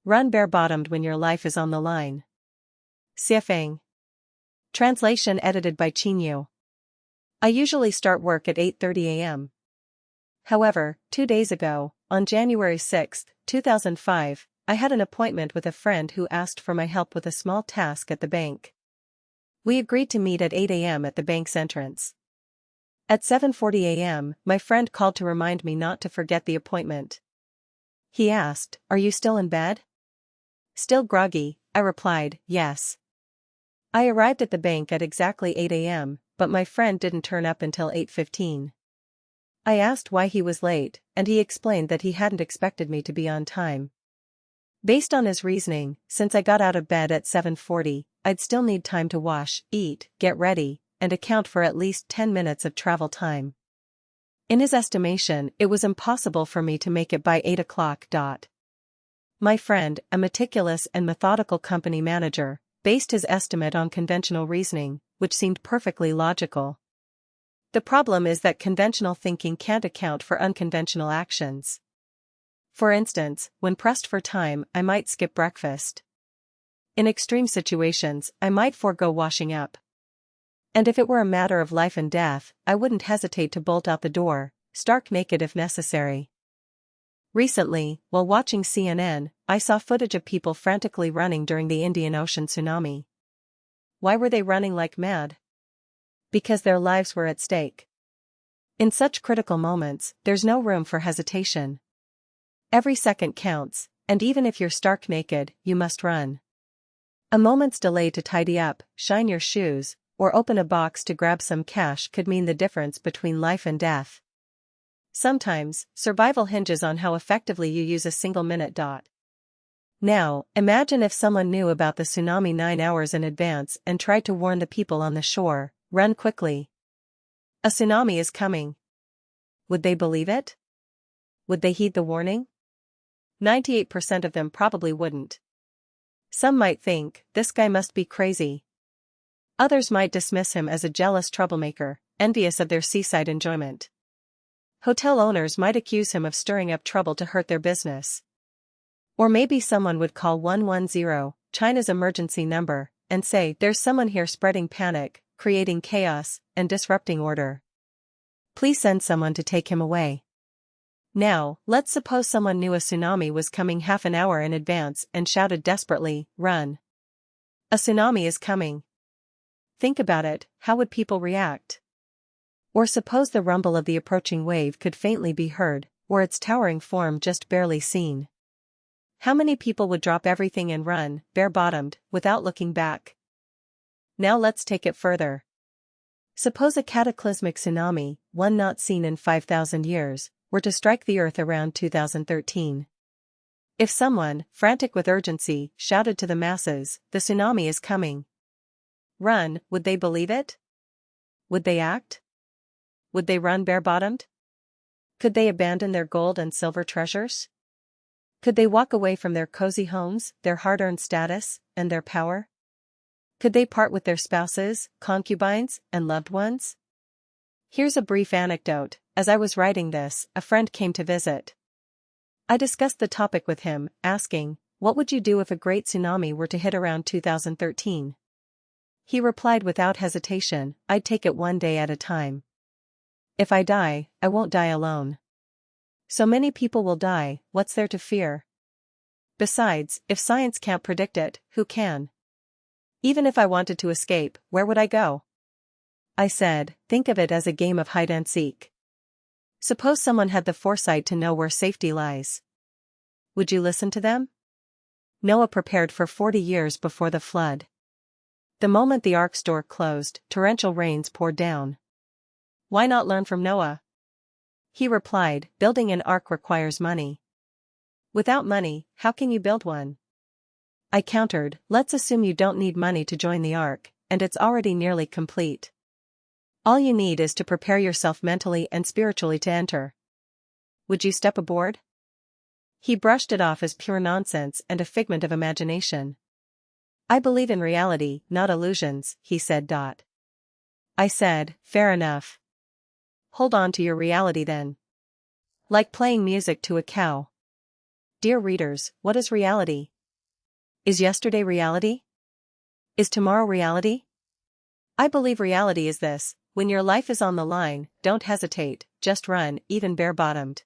Run bare-bottomed when your life is on the line. Siafang. Translation edited by Chinyu. I usually start work at 8:30 a.m. However, 2 days ago, on January 6, 2005, I had an appointment with a friend who asked for my help with a small task at the bank. We agreed to meet at 8 a.m. at the bank's entrance. At 7:40 a.m., my friend called to remind me not to forget the appointment. He asked, "Are you still in bed?" Still groggy, I replied, "Yes." I arrived at the bank at exactly 8 a.m., but my friend didn't turn up until 8:15. I asked why he was late, and he explained that he hadn't expected me to be on time. Based on his reasoning, since I got out of bed at 7:40, I'd still need time to wash, eat, get ready, and account for at least 10 minutes of travel time. In his estimation, it was impossible for me to make it by 8 o'clock. My friend, a meticulous and methodical company manager, based his estimate on conventional reasoning, which seemed perfectly logical. The problem is that conventional thinking can't account for unconventional actions. For instance, when pressed for time, I might skip breakfast. In extreme situations, I might forego washing up. And if it were a matter of life and death, I wouldn't hesitate to bolt out the door, stark naked if necessary. Recently, while watching CNN, I saw footage of people frantically running during the Indian Ocean tsunami. Why were they running like mad? Because their lives were at stake. In such critical moments, there's no room for hesitation. Every second counts, and even if you're stark naked, you must run. A moment's delay to tidy up, shine your shoes, or open a box to grab some cash could mean the difference between life and death. Sometimes, survival hinges on how effectively you use a single minute. Now, imagine if someone knew about the tsunami 9 hours in advance and tried to warn the people on the shore, "Run quickly. A tsunami is coming." Would they believe it? Would they heed the warning? 98% of them probably wouldn't. Some might think, "This guy must be crazy." Others might dismiss him as a jealous troublemaker, envious of their seaside enjoyment. Hotel owners might accuse him of stirring up trouble to hurt their business. Or maybe someone would call 110, China's emergency number, and say, "There's someone here spreading panic, creating chaos, and disrupting order. Please send someone to take him away." Now, let's suppose someone knew a tsunami was coming half an hour in advance and shouted desperately, "Run. A tsunami is coming." Think about it, how would people react? Or suppose the rumble of the approaching wave could faintly be heard, or its towering form just barely seen. How many people would drop everything and run, bare-bottomed, without looking back? Now let's take it further. Suppose a cataclysmic tsunami, one not seen in 5,000 years, were to strike the Earth around 2013. If someone, frantic with urgency, shouted to the masses, "The tsunami is coming. Run," would they believe it? Would they act? Would they run bare-bottomed? Could they abandon their gold and silver treasures? Could they walk away from their cozy homes, their hard-earned status, and their power? Could they part with their spouses, concubines, and loved ones? Here's a brief anecdote. As I was writing this, a friend came to visit. I discussed the topic with him, asking, "What would you do if a great tsunami were to hit around 2013? He replied without hesitation, "I'd take it one day at a time. If I die, I won't die alone. So many people will die, what's there to fear? Besides, if science can't predict it, who can? Even if I wanted to escape, where would I go?" I said, "Think of it as a game of hide and seek. Suppose someone had the foresight to know where safety lies. Would you listen to them?" Noah prepared for 40 years before the flood. The moment the ark's door closed, torrential rains poured down. Why not learn from Noah? He replied, "Building an ark requires money. Without money, how can you build one?" I countered, "Let's assume you don't need money to join the ark, and it's already nearly complete. All you need is to prepare yourself mentally and spiritually to enter. Would you step aboard?" He brushed it off as pure nonsense and a figment of imagination. "I believe in reality, not illusions," he said. I said, "Fair enough. Hold on to your reality then. Like playing music to a cow." Dear readers, what is reality? Is yesterday reality? Is tomorrow reality? I believe reality is this: when your life is on the line, don't hesitate, just run, even bare-bottomed.